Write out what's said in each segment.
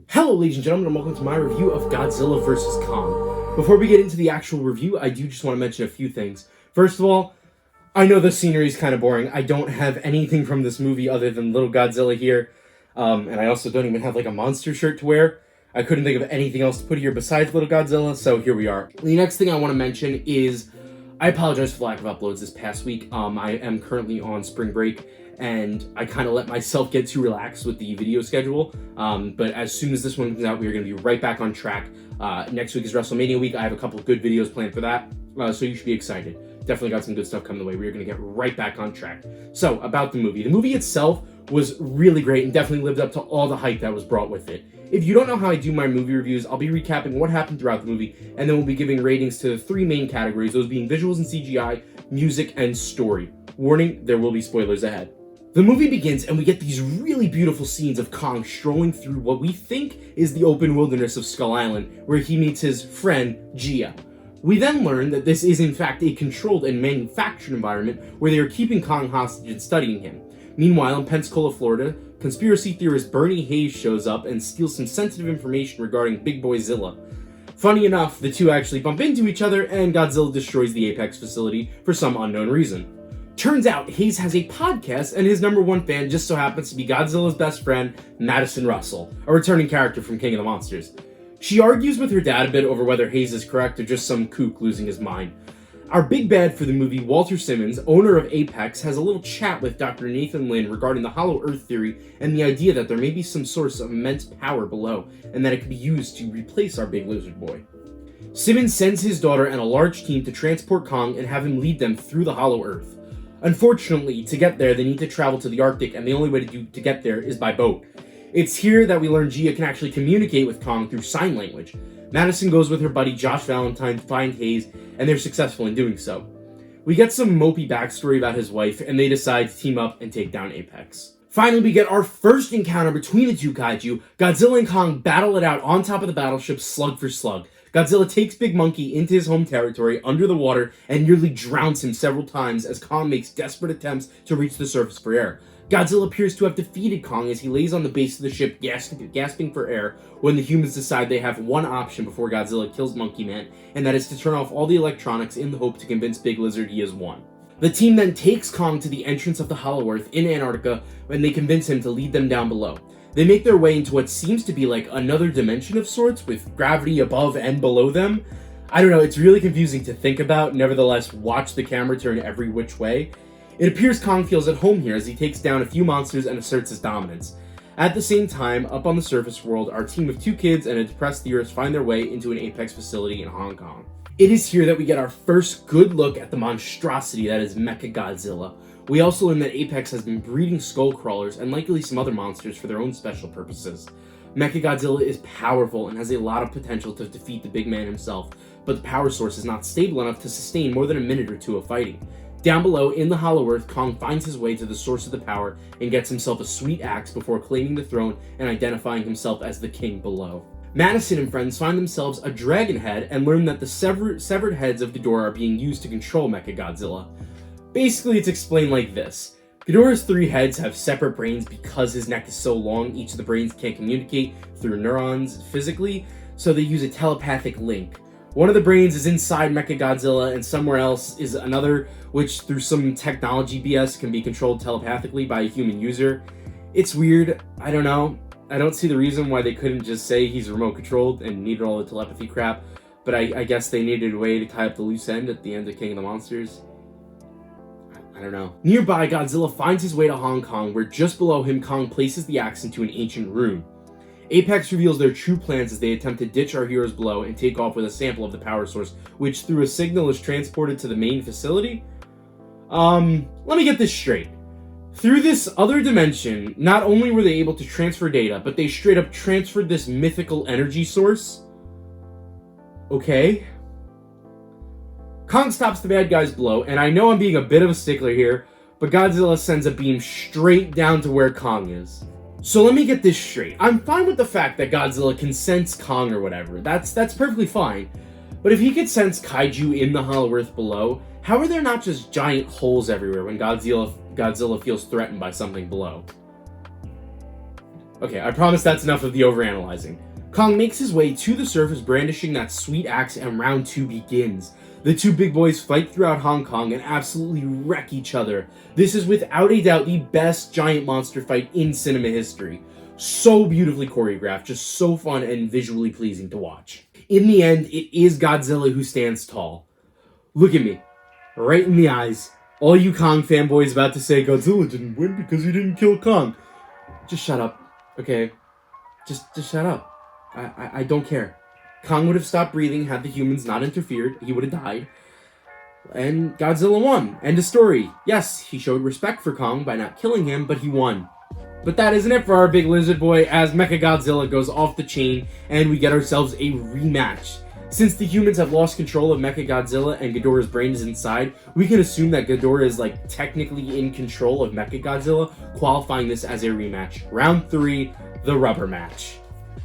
Hello ladies and gentlemen, and welcome to my review of Godzilla vs. Kong. Before we get into the actual review, I do just want to mention a few things. First of all, I know the scenery is kind of boring. I don't have anything from this movie other than little Godzilla here. And I also don't even have like a monster shirt to wear. I couldn't think of anything else to put here besides little Godzilla, so here we are. The next thing I want to mention is, I apologize for the lack of uploads this past week. I am currently on spring break, and I kind of let myself get too relaxed with the video schedule. But as soon as this one comes out, we are going to be right back on track. Next week is WrestleMania week. I have a couple of good videos planned for that, so you should be excited. Definitely got some good stuff coming the way. We are going to get right back on track. So, about the movie. The movie itself was really great and definitely lived up to all the hype that was brought with it. If you don't know how I do my movie reviews, I'll be recapping what happened throughout the movie, and then we'll be giving ratings to the three main categories, those being visuals and CGI, music, and story. Warning, there will be spoilers ahead. The movie begins, and we get these really beautiful scenes of Kong strolling through what we think is the open wilderness of Skull Island, where he meets his friend, Gia. We then learn that this is in fact a controlled and manufactured environment where they are keeping Kong hostage and studying him. Meanwhile, in Pensacola, Florida, conspiracy theorist Bernie Hayes shows up and steals some sensitive information regarding Big Boy Zilla. Funny enough, the two actually bump into each other, and Godzilla destroys the Apex facility for some unknown reason. Turns out, Hayes has a podcast, and his number one fan just so happens to be Godzilla's best friend, Madison Russell, a returning character from King of the Monsters. She argues with her dad a bit over whether Hayes is correct or just some kook losing his mind. Our big bad for the movie, Walter Simmons, owner of Apex, has a little chat with Dr. Nathan Lin regarding the Hollow Earth theory and the idea that there may be some source of immense power below, and that it could be used to replace our big lizard boy. Simmons sends his daughter and a large team to transport Kong and have him lead them through the Hollow Earth. Unfortunately, to get there, they need to travel to the Arctic, and the only way to get there is by boat. It's here that we learn Gia can actually communicate with Kong through sign language. Madison goes with her buddy Josh Valentine to find Hayes, and they're successful in doing so. We get some mopey backstory about his wife, and they decide to team up and take down Apex. Finally, we get our first encounter between the two kaiju. Godzilla and Kong battle it out on top of the battleship slug for slug. Godzilla takes Big Monkey into his home territory under the water and nearly drowns him several times as Kong makes desperate attempts to reach the surface for air. Godzilla appears to have defeated Kong as he lays on the base of the ship gasping for air when the humans decide they have one option before Godzilla kills Monkey Man, and that is to turn off all the electronics in the hope to convince Big Lizard he has won. The team then takes Kong to the entrance of the Hollow Earth in Antarctica and they convince him to lead them down below. They make their way into what seems to be like another dimension of sorts with gravity above and below them. I don't know, it's really confusing to think about, nevertheless watch the camera turn every which way. It appears Kong feels at home here as he takes down a few monsters and asserts his dominance. At the same time, up on the surface world, our team of two kids and a depressed theorist find their way into an Apex facility in Hong Kong. It is here that we get our first good look at the monstrosity that is Mechagodzilla. We also learn that Apex has been breeding skull crawlers and likely some other monsters for their own special purposes. Mechagodzilla is powerful and has a lot of potential to defeat the big man himself, but the power source is not stable enough to sustain more than a minute or two of fighting. Down below, in the Hollow Earth, Kong finds his way to the source of the power and gets himself a sweet axe before claiming the throne and identifying himself as the king below. Madison and friends find themselves a dragon head and learn that the severed heads of Ghidorah are being used to control Mechagodzilla. Basically, it's explained like this. Ghidorah's three heads have separate brains because his neck is so long, each of the brains can't communicate through neurons physically, so they use a telepathic link. One of the brains is inside Mechagodzilla, and somewhere else is another, which through some technology BS can be controlled telepathically by a human user. It's weird, I don't know. I don't see the reason why they couldn't just say he's remote controlled and needed all the telepathy crap, but I guess they needed a way to tie up the loose end at the end of King of the Monsters. I don't know. Nearby, Godzilla finds his way to Hong Kong, where just below him, Kong places the axe into an ancient rune. Apex reveals their true plans as they attempt to ditch our heroes below and take off with a sample of the power source, which through a signal is transported to the main facility? Let me get this straight. Through this other dimension, not only were they able to transfer data, but they straight up transferred this mythical energy source? Okay. Kong stops the bad guys below, and I know I'm being a bit of a stickler here, but Godzilla sends a beam straight down to where Kong is. So let me get this straight. I'm fine with the fact that Godzilla can sense Kong or whatever. That's perfectly fine. But if he could sense kaiju in the Hollow Earth below, how are there not just giant holes everywhere when Godzilla feels threatened by something below? Okay, I promise that's enough of the overanalyzing. Kong makes his way to the surface brandishing that sweet axe, and round 2 begins. The two big boys fight throughout Hong Kong and absolutely wreck each other. This is without a doubt the best giant monster fight in cinema history. So beautifully choreographed, just so fun and visually pleasing to watch. In the end, it is Godzilla who stands tall. Look at me, right in the eyes. All you Kong fanboys about to say Godzilla didn't win because he didn't kill Kong. Just shut up, okay? Just shut up. I don't care. Kong would have stopped breathing had the humans not interfered. He would have died. And Godzilla won. End of story. Yes, he showed respect for Kong by not killing him, but he won. But that isn't it for our big lizard boy, as Mechagodzilla goes off the chain and we get ourselves a rematch. Since the humans have lost control of Mechagodzilla and Ghidorah's brain is inside, we can assume that Ghidorah is technically in control of Mechagodzilla, qualifying this as a rematch. Round 3, the rubber match.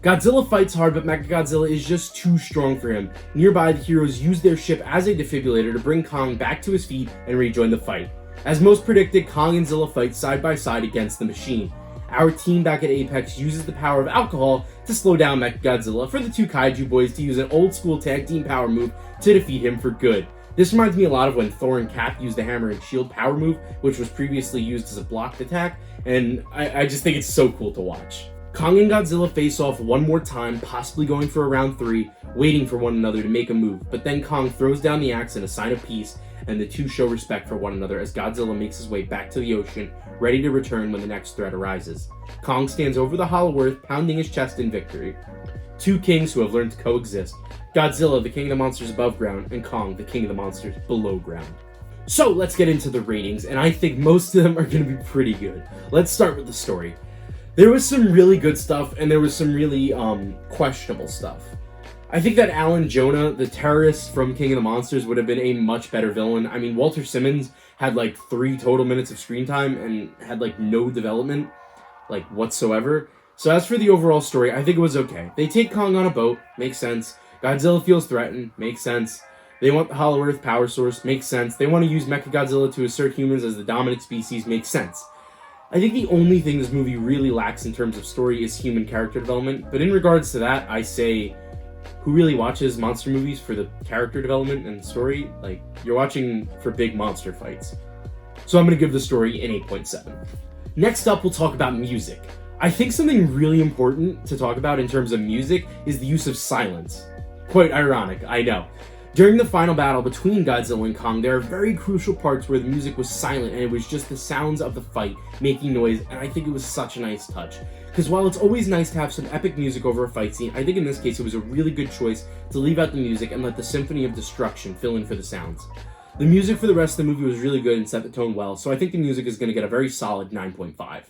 Godzilla fights hard, but Mechagodzilla is just too strong for him. Nearby, the heroes use their ship as a defibrillator to bring Kong back to his feet and rejoin the fight. As most predicted, Kong and Zilla fight side by side against the machine. Our team back at Apex uses the power of alcohol to slow down Mechagodzilla for the two kaiju boys to use an old school tag team power move to defeat him for good. This reminds me a lot of when Thor and Cap used the hammer and shield power move, which was previously used as a blocked attack, and I just think it's so cool to watch. Kong and Godzilla face off one more time, possibly going for a round 3, waiting for one another to make a move, but then Kong throws down the axe in a sign of peace, and the two show respect for one another as Godzilla makes his way back to the ocean, ready to return when the next threat arises. Kong stands over the hollow earth, pounding his chest in victory. Two kings who have learned to coexist. Godzilla, the king of the monsters above ground, and Kong, the king of the monsters below ground. So let's get into the ratings, and I think most of them are going to be pretty good. Let's start with the story. There was some really good stuff, and there was some really questionable stuff. I think that Alan Jonah, the terrorist from King of the Monsters, would have been a much better villain. I mean, Walter Simmons had 3 total minutes of screen time and had no development, whatsoever. So as for the overall story, I think it was okay. They take Kong on a boat, makes sense. Godzilla feels threatened, makes sense. They want the Hollow Earth power source, makes sense. They want to use Mechagodzilla to assert humans as the dominant species, makes sense. I think the only thing this movie really lacks in terms of story is human character development, but in regards to that, I say, who really watches monster movies for the character development and story? You're watching for big monster fights. So I'm going to give the story an 8.7. Next up, we'll talk about music. I think something really important to talk about in terms of music is the use of silence. Quite ironic, I know. During the final battle between Godzilla and Kong, there are very crucial parts where the music was silent and it was just the sounds of the fight making noise, and I think it was such a nice touch. Because while it's always nice to have some epic music over a fight scene, I think in this case it was a really good choice to leave out the music and let the symphony of destruction fill in for the sounds. The music for the rest of the movie was really good and set the tone well, so I think the music is going to get a very solid 9.5.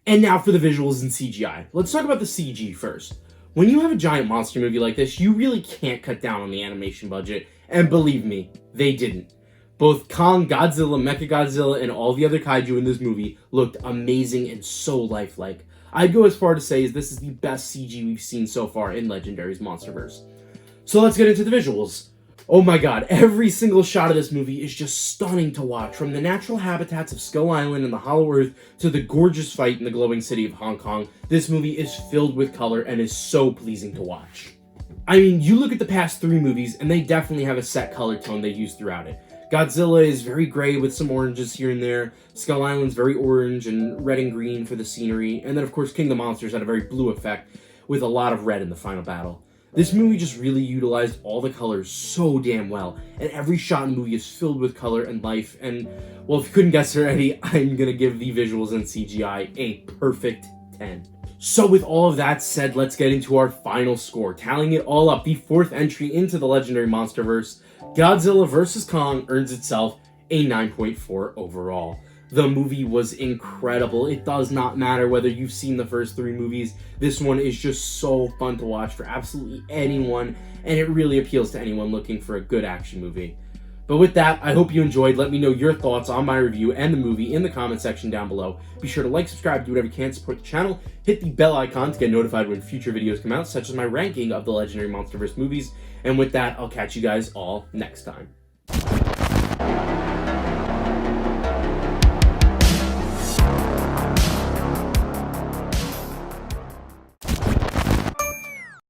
And now for the visuals and CGI. Let's talk about the CG first. When you have a giant monster movie like this, you really can't cut down on the animation budget, and believe me, they didn't. Both Kong, Godzilla, Mechagodzilla, and all the other kaiju in this movie looked amazing and so lifelike. I'd go as far to say this is the best CG we've seen so far in Legendary's Monsterverse. So let's get into the visuals. Oh my god, every single shot of this movie is just stunning to watch, from the natural habitats of Skull Island and the Hollow Earth to the gorgeous fight in the glowing city of Hong Kong. This movie is filled with color and is so pleasing to watch. I mean, you look at the past 3 movies and they definitely have a set color tone they use throughout it. Godzilla is very gray with some oranges here and there, Skull Island's very orange and red and green for the scenery, and then of course King of the Monsters had a very blue effect with a lot of red in the final battle. This movie just really utilized all the colors so damn well, and every shot in the movie is filled with color and life, and, well, if you couldn't guess already, I'm gonna give the visuals and CGI a perfect 10. So with all of that said, let's get into our final score. Tallying it all up, the 4th entry into the Legendary Monsterverse, Godzilla vs. Kong earns itself a 9.4 overall. The movie was incredible. It does not matter whether you've seen the first 3 movies. This one is just so fun to watch for absolutely anyone, and it really appeals to anyone looking for a good action movie. But with that, I hope you enjoyed. Let me know your thoughts on my review and the movie in the comment section down below. Be sure to like, subscribe, do whatever you can to support the channel. Hit the bell icon to get notified when future videos come out, such as my ranking of the Legendary Monsterverse movies. And with that, I'll catch you guys all next time.